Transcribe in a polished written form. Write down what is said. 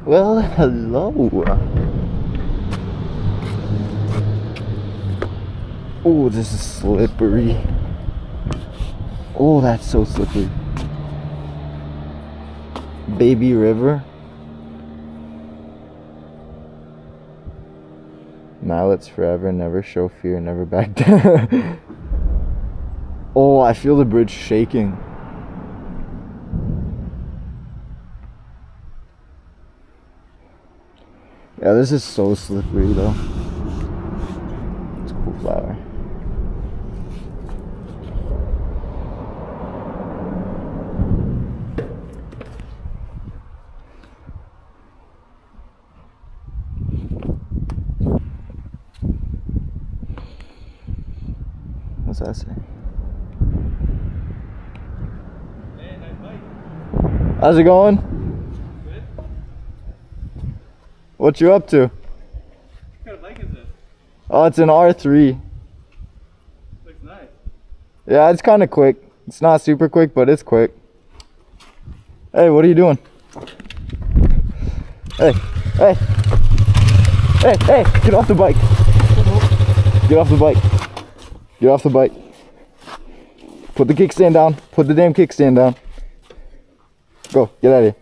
Well, hello. Oh, this is slippery. Oh, that's so slippery. Baby river. Mallets forever, never show fear, never back down. Oh, I feel the bridge shaking. Yeah, this is so slippery though. It's a cool flower. What's that say? Hey, nice bike. How's it going? Good. What you up to? What kind of bike is this? Oh, it's an R3. Looks nice. Yeah, it's kind of quick. It's not super quick, but it's quick. Hey, what are you doing? Hey, hey, hey, hey, get off the bike. Get off the bike. Get off the bike. Put the kickstand down. Put the damn kickstand down. Go, get out of here.